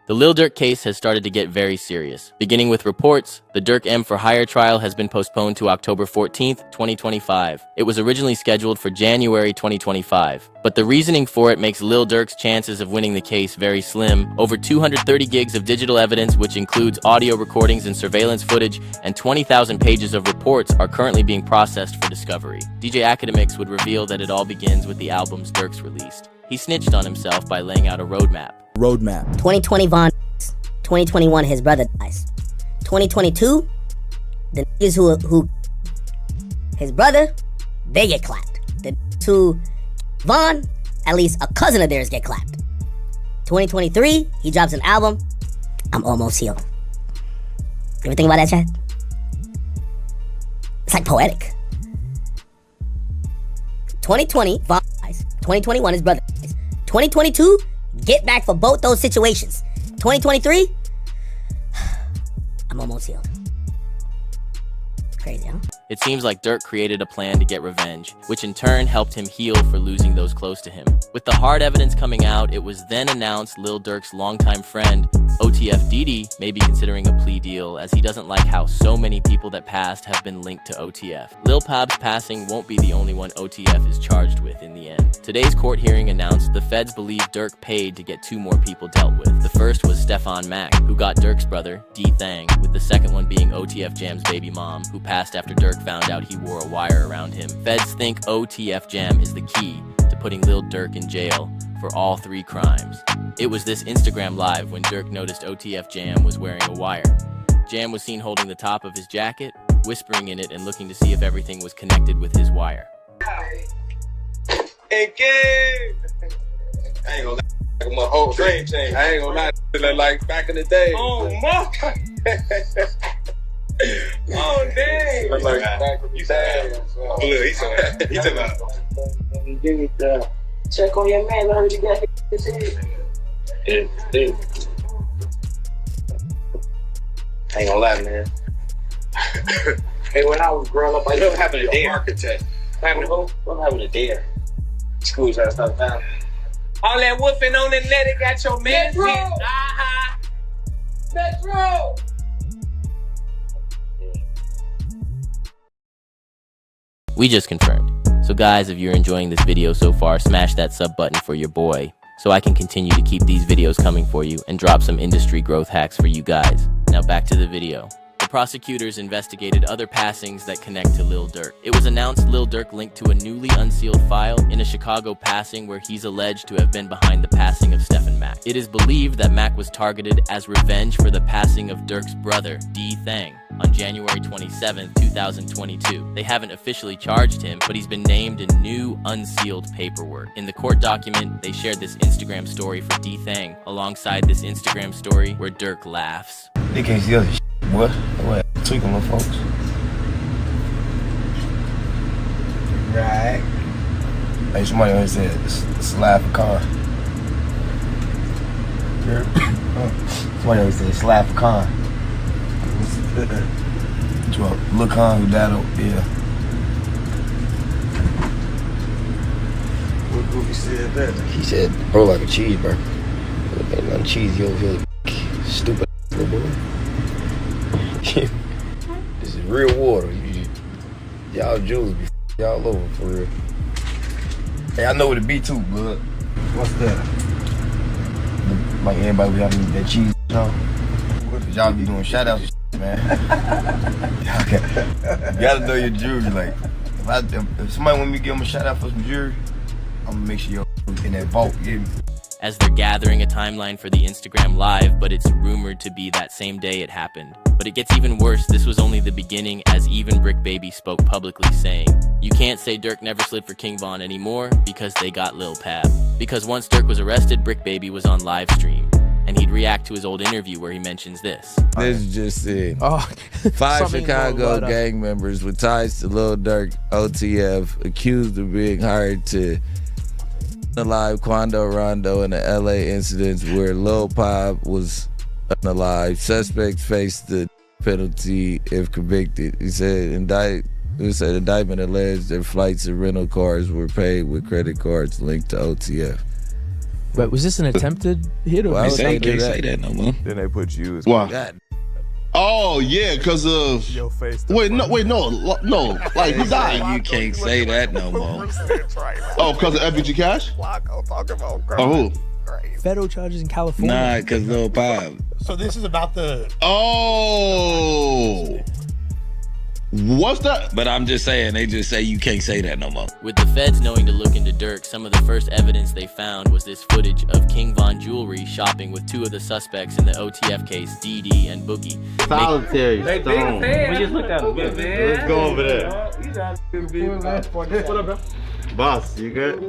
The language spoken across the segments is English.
The Lil Durk case has started to get very serious. Beginning with reports, the Durk M for Hire trial has been postponed to October 14th, 2025. It was originally scheduled for January 2025, but the reasoning for it makes Lil Durk's chances of winning the case very slim. Over 230 gigs of digital evidence, which includes audio recordings and surveillance footage, and 20,000 pages of reports are currently being processed for discovery. DJ Akademiks would reveal that it all begins with the albums Durk's released. He snitched on himself by laying out a roadmap. 2020 Von, 2021 his brother dies. 2022, the niggas who his brother, they get clapped. The two Von, at least a cousin of theirs get clapped. 2023, he drops an album, I'm almost healed. You ever think about that, Chad? It's like poetic. 2020, Von dies. 2021 his brother dies. 2022, get back for both those situations. 2023, I'm almost healed. Crazy, huh? It seems like Durk created a plan to get revenge, which in turn helped him heal for losing those close to him. With the hard evidence coming out, it was then announced Lil Durk's longtime friend, OTF Didi, may be considering a plea deal, as he doesn't like how so many people that passed have been linked to OTF. Lil Pab's passing won't be the only one OTF is charged with in the end. Today's court hearing announced the feds believe Durk paid to get 2 more people dealt with. The first was Stefan Mack, who got Durk's brother, D-Thang, with the second one being OTF Jam's baby mom, who passed after Durk found out he wore a wire around him. Feds think OTF Jam is the key to putting Lil Durk in jail for all 3 crimes. It was this Instagram live when Durk noticed OTF Jam was wearing a wire. Jam was seen holding the top of his jacket, whispering in it and looking to see if everything was connected with his wire. Hey, kid! I ain't gonna lie, my whole dream team. I ain't gonna lie, like back in the day. Oh, my! Oh, dang! Like back in the day. Oh, look, he took out. Check on your man, I heard you got his head. Yeah. I ain't gonna lie, man. Hey, when I was growing up, I What happened to Dare? Architect. What happened to who? What happened to Dare? Schools and stuff down. All that whooping on the net, it got your man. Metro! We just confirmed. So guys, if you're enjoying this video so far, smash that sub button for your boy, so I can continue to keep these videos coming for you and drop some industry growth hacks for you guys. Now back to the video. The prosecutors investigated other passings that connect to Lil Durk. It was announced Lil Durk linked to a newly unsealed file in a Chicago passing where he's alleged to have been behind the passing of Stefan Mack. It is believed that Mack was targeted as revenge for the passing of Durk's brother, D-Thang, on January 27, 2022. They haven't officially charged him, but he's been named in new unsealed paperwork. In the court document, they shared this Instagram story for D-Thang, alongside this Instagram story where Durk laughs. They can't see us. What? Tweaking little folks. Right. Hey, somebody always said slap a con. Somebody always said slap a con. Look on who that yeah. What Goofy said that? He said, bro, like a cheeseburger. Ain't nothing cheesy over here. Stupid little boy. This is real water. Y'all Jews be y'all over for real. Hey, I know what it be too, bud. What's that? Like everybody be having that cheese, you know? Y'all be doing shout outs, man. You gotta know your jewelry. Like, if somebody want me to give them a shout out for some jewelry, I'm gonna make sure you're in that vault, you hear me? As they're gathering a timeline for the Instagram live, but it's rumored to be that same day it happened. But it gets even worse. This was only the beginning, as even Brick Baby spoke publicly saying, "You can't say Durk never slid for King Von anymore because they got Lil Pab." Because once Durk was arrested, Brick Baby was on live stream, and he'd react to his old interview where he mentions this. This is just it. 5 Chicago gang members with ties to Lil Durk, OTF, accused of being hired to alive Quando, Rondo, and the LA incidents where Lil Pab was unalive. Suspects face the penalty if convicted. He said indictment alleged that flights and rental cars were paid with credit cards linked to OTF. But was this an attempted hit? Or Well, They can't say that no more. Then they put you as Why? Oh yeah, because of your face. Wait, no. Like, who died? You can't say that no more. Oh, because of FBG Cash? Oh, who? Federal charges in California. Nah, because Lil Pop. So this is about the... Oh. What's that? But I'm just saying, they just say you can't say that no more. With the feds knowing to look into Durk, some of the first evidence they found was this footage of King Von jewelry shopping with two of the suspects in the OTF case, Didi and Boogie. Solitary stone. We just looked at him. Let's go over there. What up, bro? Boss, you good?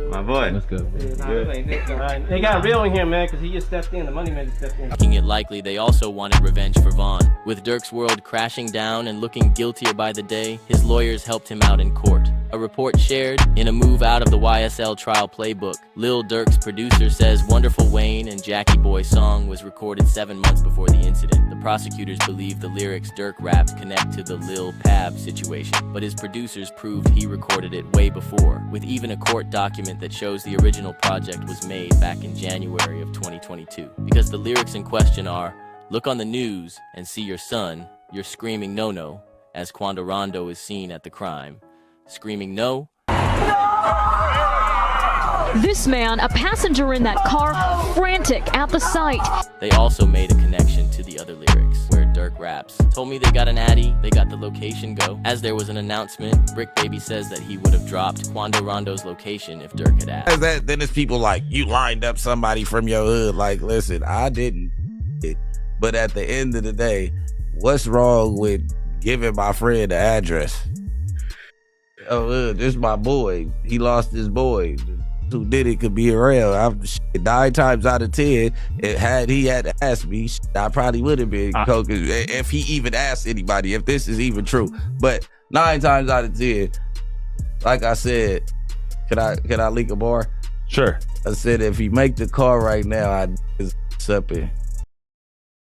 My boy. Let's go. They got real in here, man, because he just stepped in. The money man just stepped in. Making it likely they also wanted revenge for Von. With Durk's world crashing down and looking guiltier by the day, his lawyers helped him out in court. A report shared in a move out of the YSL trial playbook. Lil Durk's producer says Wonderful Wayne and Jackie Boy's song was recorded 7 months before the incident. The prosecutors believe the lyrics Durk rapped connect to the Lil Pab situation, but his producers proved he recorded it way before, with even a court document that shows the original project was made back in January of 2022. Because the lyrics in question are, "Look on the news and see your son, you're screaming no-no," as Quando Rondo is seen at the crime. Screaming no. This man, a passenger in that car, frantic at the sight. They also made a connection to the other lyrics, where Durk raps, "Told me they got an Addy, they got the location go." As there was an announcement, Brick Baby says that he would have dropped Quando Rondo's location if Durk had asked. Then it's people like, you lined up somebody from your hood. Like, listen, I didn't. But at the end of the day, what's wrong with giving my friend the address? Oh, this is my boy. He lost his boy. Who did it could be around. 9 times out of 10, had he had asked me, I probably would have been coke if he even asked anybody, if this is even true. But 9 times out of 10, like I said, can I leak a bar? Sure. I said if he make the call right now, I'd up it.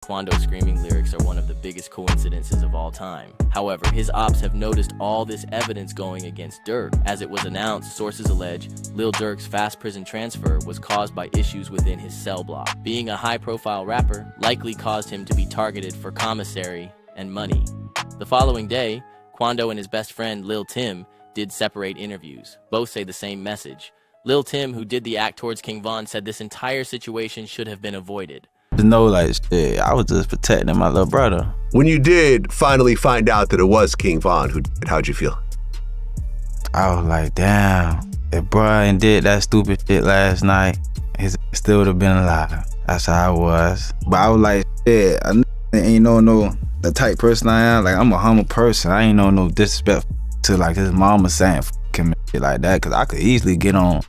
Quando's screaming lyrics are one of the biggest coincidences of all time. However, his ops have noticed all this evidence going against Durk. As it was announced, sources allege Lil Durk's fast prison transfer was caused by issues within his cell block. Being a high-profile rapper likely caused him to be targeted for commissary and money. The following day, Quando and his best friend Lil Tim did separate interviews. Both say the same message. Lil Tim, who did the act towards King Von, said this entire situation should have been avoided. To know, like, shit, I was just protecting my little brother. When you did finally find out that it was King Von who did it, how'd you feel? I was like, damn, if Brian did that stupid shit last night, he still would have been alive. That's how I was. But I was like, shit, I ain't no the type person I am. Like, I'm a humble person. I ain't no disrespect to like his mama saying f*** him and shit like that. Cause I could easily get on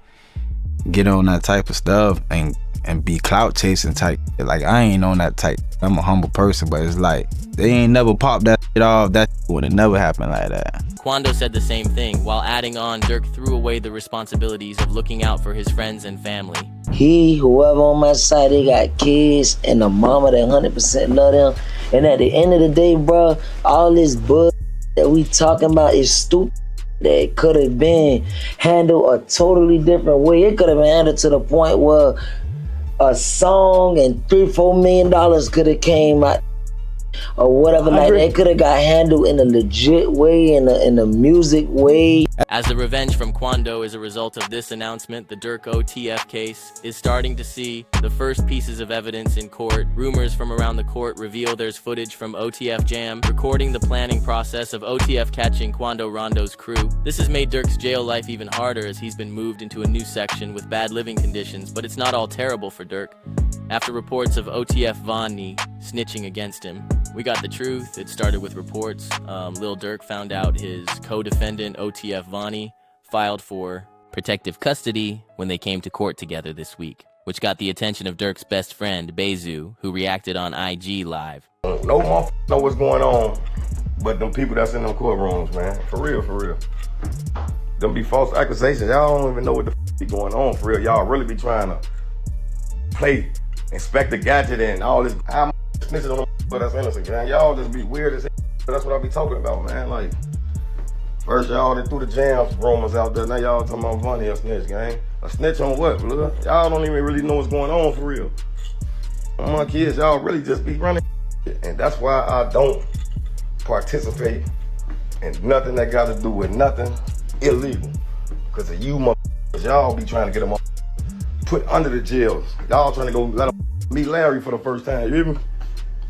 that type of stuff and be clout chasing type. Like, I ain't on that type. I'm a humble person, but it's like, they ain't never popped that shit off. That would have never happened like that. Quando said the same thing, while adding on Durk threw away the responsibilities of looking out for his friends and family. Whoever on my side, they got kids and a mama that 100% love them. And at the end of the day, bro, all this bull that we talking about is stupid. That could have been handled a totally different way. It could have been handled to the point where a song and $3-4 million could have came out or whatever. Like, they could have got handled in a legit way, in a music way. As the revenge from Quando is a result of this announcement, the Durk OTF case is starting to see the first pieces of evidence in court. Rumors from around the court reveal there's footage from OTF Jam recording the planning process of OTF catching Quando Rondo's crew. This has made Durk's jail life even harder as he's been moved into a new section with bad living conditions, but it's not all terrible for Durk. After reports of OTF Vonnie snitching against him, we got the truth. It started with reports. Lil Durk found out his co-defendant, OTF Vonnie, filed for protective custody when they came to court together this week, which got the attention of Durk's best friend, Bezu, who reacted on IG Live. No motherfucker know what's going on, but them people that's in them courtrooms, man. For real. Them be false accusations. Y'all don't even know what the f be going on, for real. Y'all really be trying to play Inspector Gadget and all this. I'm snitching on them, but that's innocent, man. Y'all just be weird as hell. That's what I be talking about, man. Like, first y'all done threw the jams rumors out there. Now y'all talking about Vonnie or snitch, gang. A snitch on what, blood? Y'all don't even really know what's going on for real. On my kids, y'all really just be running. And that's why I don't participate in nothing that got to do with nothing illegal. Because of you motherfuckers, y'all be trying to get them all put under the jails. Y'all trying to go let them meet Larry for the first time, you hear me?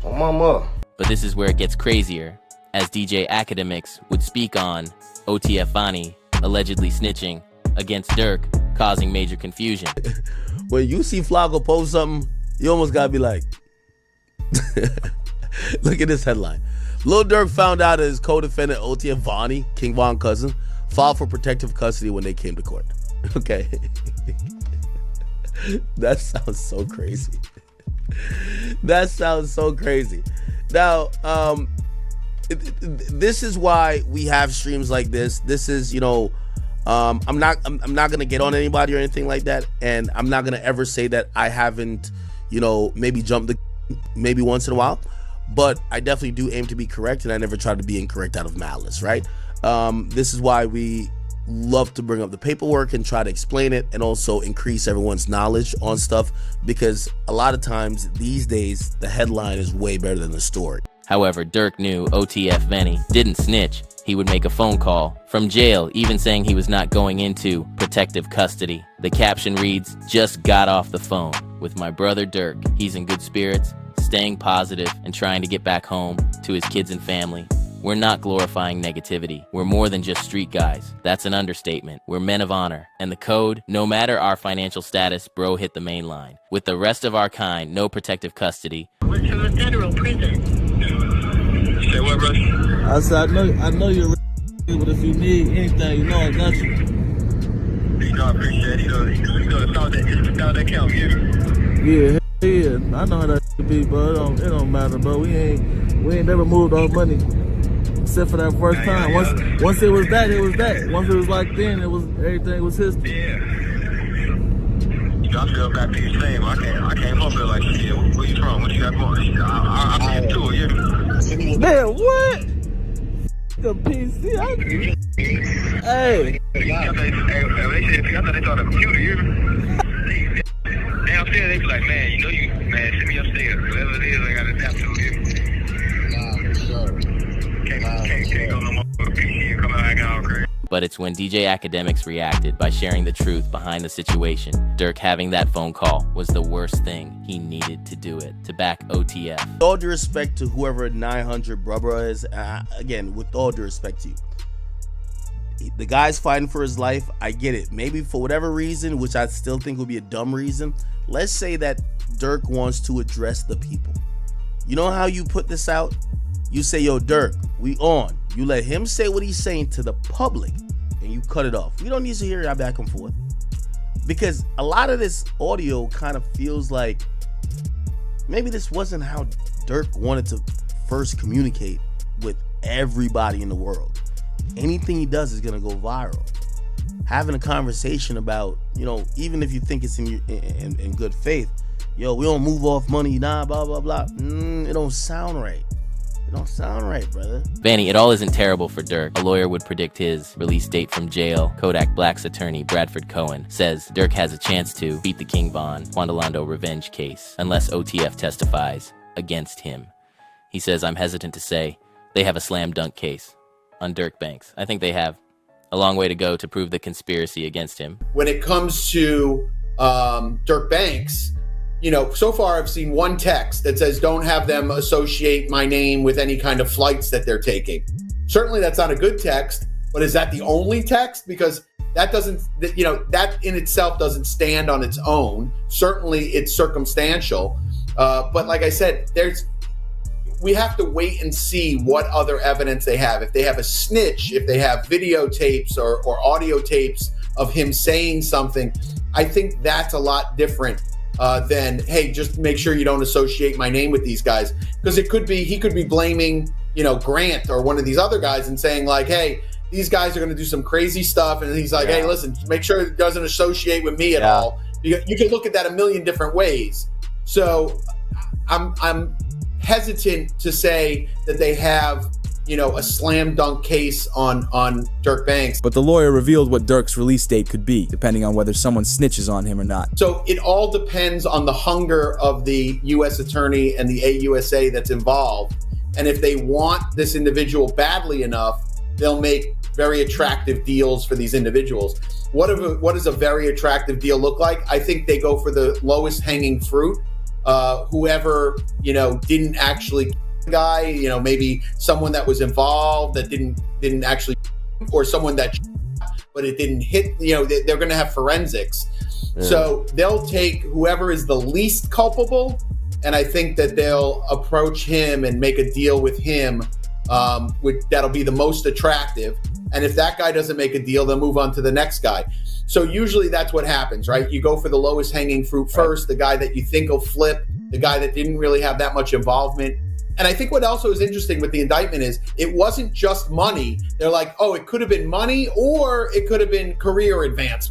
On my mother. But this is where it gets crazier, as DJ Akademiks would speak on OTF Vani allegedly snitching against Durk, causing major confusion. When you see Flacco post something, you almost gotta be like, look at this headline. Lil Durk found out his co-defendant OTF Vani, King Von cousin, filed for protective custody when they came to court. Okay. That sounds so crazy. That sounds so crazy. Now, this is why we have streams like this. This is, you know, I'm not gonna get on anybody or anything like that, and I'm not gonna ever say that I haven't, you know, maybe jumped the maybe once in a while, but I definitely do aim to be correct, and I never try to be incorrect out of malice, right? This is why we love to bring up the paperwork and try to explain it, and also increase everyone's knowledge on stuff, because a lot of times these days the headline is way better than the story. However, Durk knew OTF Vani didn't snitch. He would make a phone call from jail, even saying he was not going into protective custody. The caption reads, "Just got off the phone with my brother Durk. He's in good spirits, staying positive, and trying to get back home to his kids and family. We're not glorifying negativity. We're more than just street guys. That's an understatement. We're men of honor. And the code, no matter our financial status, bro hit the main line. With the rest of our kind, no protective custody." What's from a federal prison? Say what, brother? I said, I know you're but if you need anything, you know I got you. You know, I appreciate it. You know, it's all that count, yeah, I know how that be, but it don't matter, bro. We ain't never moved our money. Except for that first time. Once it was that, it was that. Once it was like then, it was everything was history. Yeah. You know, I feel back to the same. I came up here like, shit, where you from? What you got going? I see too, yeah. Man, what? The PC. Hey. They said, I thought they thought a computer, you hear me? Downstairs, they be like, man, you know you, man, send me upstairs. Whatever it is, I got to tap to it. Nah, for sure. Can't go no more. PC come out acting all crazy. But it's when DJ Akademiks reacted by sharing the truth behind the situation. Durk having that phone call was the worst thing. He needed to do it to back OTF. With all due respect to whoever 900 brother is, again, with all due respect to you, the guy's fighting for his life. I get it. Maybe for whatever reason, which I still think would be a dumb reason, let's say that Durk wants to address the people. You know how you put this out? You say, yo, Durk, we on. You let him say what he's saying to the public, and you cut it off. We don't need to hear y'all back and forth. Because a lot of this audio kind of feels like maybe this wasn't how Durk wanted to first communicate with everybody in the world. Anything he does is gonna go viral. Having a conversation about, you know, even if you think it's in good faith, yo, we don't move off money, nah, blah, blah, blah. It don't sound right. It don't sound right, brother. Vani, it all isn't terrible for Durk. A lawyer would predict his release date from jail. Kodak Black's attorney, Bradford Cohen, says Durk has a chance to beat the King Von Quando revenge case unless OTF testifies against him. He says, I'm hesitant to say they have a slam dunk case on Durk Banks. I think they have a long way to go to prove the conspiracy against him. When it comes to Durk Banks, you know, so far I've seen one text that says don't have them associate my name with any kind of flights that they're taking. Certainly that's not a good text, but is that the only text? Because that doesn't, you know, that in itself doesn't stand on its own. Certainly it's circumstantial. But like I said, we have to wait and see what other evidence they have. If they have a snitch, if they have videotapes or audio tapes of him saying something, I think that's a lot different than, hey, just make sure you don't associate my name with these guys. Because he could be blaming, you know, Grant or one of these other guys and saying like, hey, these guys are going to do some crazy stuff. And he's like, hey, listen, make sure it doesn't associate with me at all. You can look at that a million different ways. So I'm hesitant to say that they have, a slam dunk case on Durk Banks. But the lawyer revealed what Durk's release date could be, depending on whether someone snitches on him or not. So it all depends on the hunger of the U.S. attorney and the AUSA that's involved. And if they want this individual badly enough, they'll make very attractive deals for these individuals. What does a very attractive deal look like? I think they go for the lowest hanging fruit. Whoever, didn't actually guy, maybe someone that was involved that didn't actually, or someone that, but it didn't hit, they're going to have forensics. Yeah. So they'll take whoever is the least culpable, and I think that they'll approach him and make a deal with him that'll be the most attractive. And if that guy doesn't make a deal, they'll move on to the next guy. So usually that's what happens, right? You go for the lowest hanging fruit first, the guy that you think will flip, the guy that didn't really have that much involvement. And I think what also is interesting with the indictment is it wasn't just money. They're like, oh, it could have been money or it could have been career advancement.